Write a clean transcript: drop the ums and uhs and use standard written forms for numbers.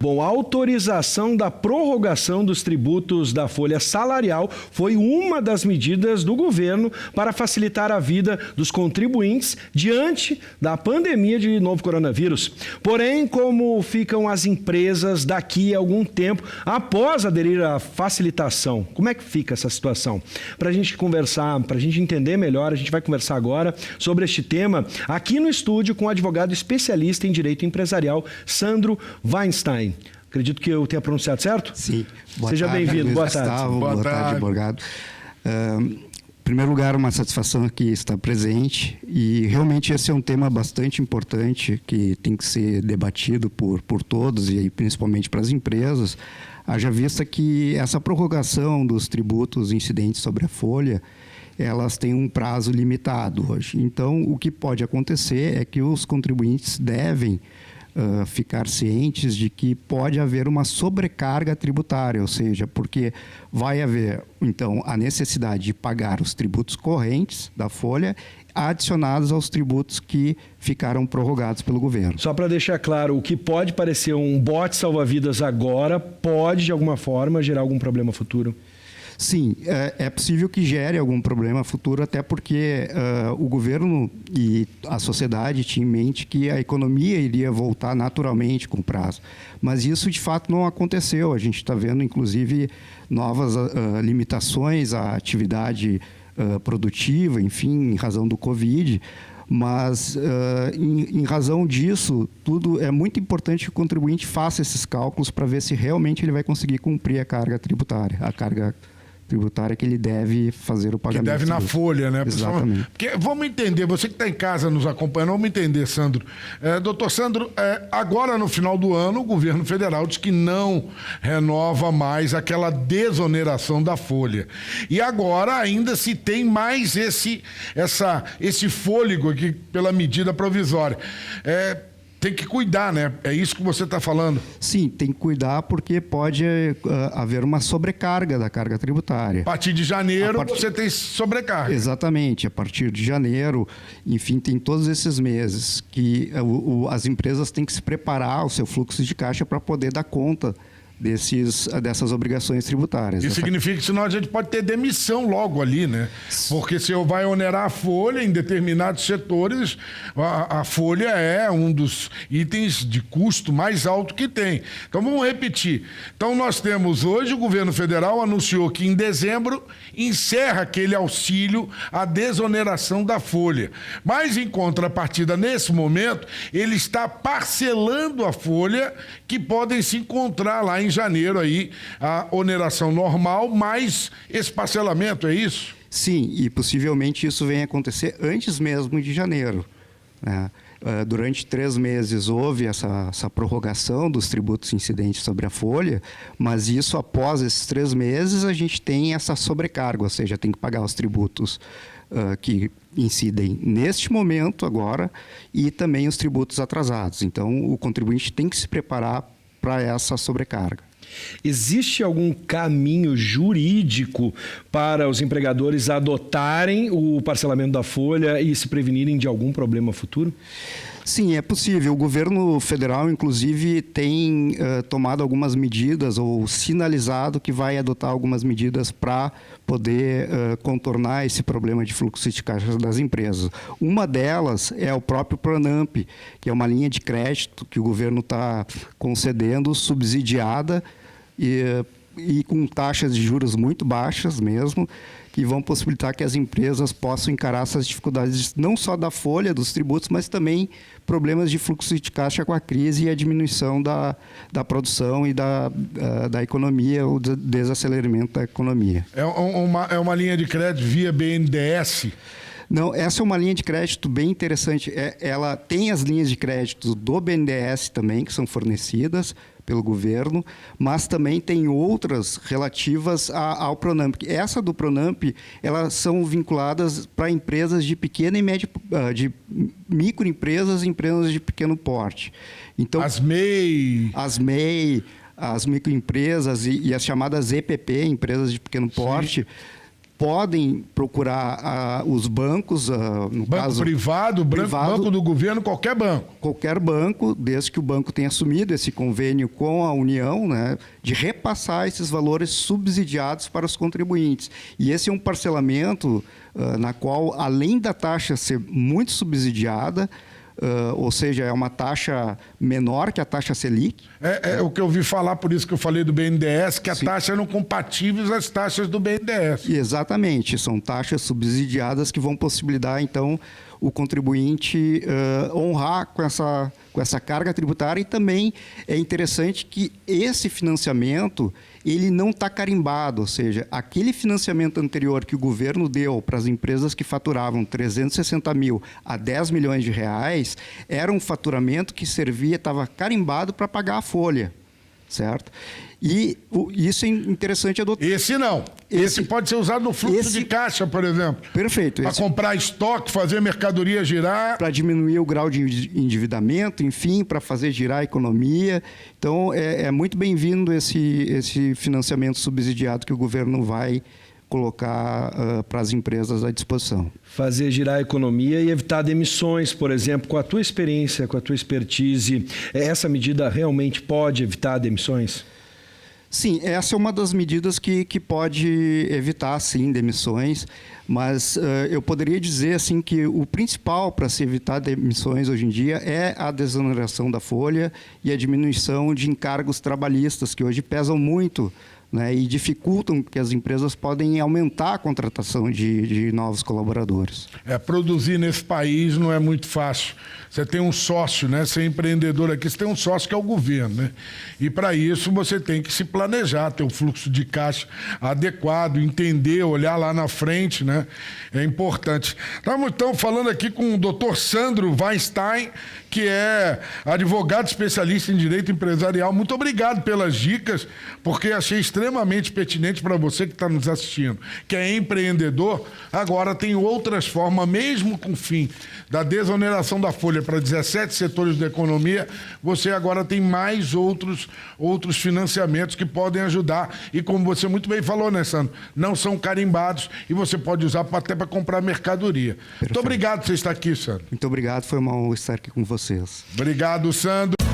Bom, a autorização da prorrogação dos tributos da folha salarial foi uma das medidas do governo para facilitar a vida dos contribuintes diante da pandemia de novo coronavírus. Porém, como ficam as empresas daqui a algum tempo após aderir à facilitação? Como é que fica essa situação? Para a gente conversar, para a gente entender melhor, a gente vai conversar agora sobre este tema aqui no estúdio com o advogado especialista em direito empresarial, Sandro Weinstein. Acredito que eu tenha pronunciado certo? Sim. Seja bem-vindo. Boa tarde. Gustavo, boa tarde, advogado. Em primeiro lugar, uma satisfação aqui estar presente e realmente esse é um tema bastante importante que tem que ser debatido por todos e principalmente para as empresas, haja vista que essa prorrogação dos tributos incidentes sobre a folha, elas têm um prazo limitado hoje. Então, o que pode acontecer é que os contribuintes devem ficar cientes de que pode haver uma sobrecarga tributária, ou seja, porque vai haver, então, a necessidade de pagar os tributos correntes da folha adicionados aos tributos que ficaram prorrogados pelo governo. Só para deixar claro, o que pode parecer um bote salva-vidas agora pode, de alguma forma, gerar algum problema futuro? Sim, é possível que gere algum problema futuro, até porque o governo e a sociedade tinham em mente que a economia iria voltar naturalmente com o prazo. Mas isso, de fato, não aconteceu. A gente está vendo, inclusive, novas limitações à atividade produtiva, enfim, em razão do Covid. Mas, em razão disso, tudo é muito importante que o contribuinte faça esses cálculos para ver se realmente ele vai conseguir cumprir a carga tributária, que ele deve fazer o pagamento. Que deve na folha, né? Exatamente. Porque, vamos entender, você que está em casa nos acompanhando, vamos entender, Sandro. Doutor Sandro, agora no final do ano, o governo federal diz que não renova mais aquela desoneração da folha. E agora ainda se tem mais esse fôlego aqui pela medida provisória. Tem que cuidar, né? É isso que você está falando? Sim, tem que cuidar porque pode haver uma sobrecarga da carga tributária. A partir de janeiro você tem sobrecarga. Exatamente, a partir de janeiro, enfim, tem todos esses meses que as empresas têm que se preparar o seu fluxo de caixa para poder dar conta dessas obrigações tributárias. Isso significa que senão a gente pode ter demissão logo ali, né? Porque se vai onerar a folha em determinados setores, a folha é um dos itens de custo mais alto que tem. Então vamos repetir. Então nós temos hoje, o governo federal anunciou que em dezembro encerra aquele auxílio à desoneração da folha. Mas em contrapartida, nesse momento, ele está parcelando a folha que podem se encontrar lá em janeiro aí, a oneração normal, mais esse parcelamento, é isso? Sim, e possivelmente isso venha acontecer antes mesmo de janeiro, né? Durante 3 meses houve essa prorrogação dos tributos incidentes sobre a folha, mas isso após esses 3 meses a gente tem essa sobrecarga, ou seja, tem que pagar os tributos que incidem neste momento agora e também os tributos atrasados. Então, o contribuinte tem que se preparar para essa sobrecarga. Existe algum caminho jurídico para os empregadores adotarem o parcelamento da folha e se prevenirem de algum problema futuro? Sim, é possível. O governo federal, inclusive, tem tomado algumas medidas ou sinalizado que vai adotar algumas medidas para poder contornar esse problema de fluxo de caixa das empresas. Uma delas é o próprio Pronamp, que é uma linha de crédito que o governo está concedendo, subsidiada e com taxas de juros muito baixas mesmo, que vão possibilitar que as empresas possam encarar essas dificuldades não só da folha, dos tributos, mas também problemas de fluxo de caixa com a crise e a diminuição da produção e da economia, o desaceleramento da economia. É uma linha de crédito via BNDES? Não, essa é uma linha de crédito bem interessante. Ela tem as linhas de crédito do BNDES também, que são fornecidas pelo governo, mas também tem outras relativas ao Pronamp. Essa do Pronamp, elas são vinculadas para empresas de pequena e média, de microempresas e empresas de pequeno porte. Então, as MEI, as microempresas e as chamadas EPP, empresas de pequeno porte, podem procurar os bancos, no Banco caso... privado, banco do governo, qualquer banco. Qualquer banco, desde que o banco tenha assumido esse convênio com a União, né, de repassar esses valores subsidiados para os contribuintes. E esse é um parcelamento na qual, além da taxa ser muito subsidiada, ou seja, é uma taxa menor que a taxa Selic. É o que eu ouvi falar, por isso que eu falei do BNDES, que as taxas eram compatíveis às taxas do BNDES. Exatamente, são taxas subsidiadas que vão possibilitar, então, o contribuinte honrar com essa carga tributária. E também é interessante que esse financiamento ele não está carimbado, ou seja, aquele financiamento anterior que o governo deu para as empresas que faturavam 360 mil a 10 milhões de reais, era um faturamento que servia, estava carimbado para pagar a folha, certo? E isso é interessante adotar. Esse não. Esse pode ser usado no fluxo de caixa, por exemplo. Perfeito. Para comprar estoque, fazer mercadoria girar. Para diminuir o grau de endividamento, enfim, para fazer girar a economia. Então, é muito bem-vindo esse financiamento subsidiado que o governo vai colocar para as empresas à disposição. Fazer girar a economia e evitar demissões, por exemplo. Com a tua experiência, com a tua expertise, essa medida realmente pode evitar demissões? Sim, essa é uma das medidas que pode evitar, sim, demissões, mas eu poderia dizer assim, que o principal para se evitar demissões hoje em dia é a desoneração da folha e a diminuição de encargos trabalhistas, que hoje pesam muito, né, e dificultam que as empresas podem aumentar a contratação de novos colaboradores. Produzir nesse país não é muito fácil. Você tem um sócio, né? Ser empreendedor aqui, você tem um sócio que é o governo, né? E para isso você tem que se planejar, ter um fluxo de caixa adequado, entender, olhar lá na frente, né? É importante. Estamos então falando aqui com o Dr. Sandro Weinstein, que é advogado especialista em direito empresarial. Muito obrigado pelas dicas, porque achei extremamente pertinente para você que está nos assistindo, que é empreendedor. Agora tem outras formas, mesmo com o fim da desoneração da folha para 17 setores da economia, você agora tem mais outros financiamentos que podem ajudar. E como você muito bem falou, né, Sandro? Não são carimbados e você pode usar até para comprar mercadoria. Perfeito. Muito obrigado por você estar aqui, Sandro. Muito obrigado, foi uma honra estar aqui com vocês. Obrigado, Sandro.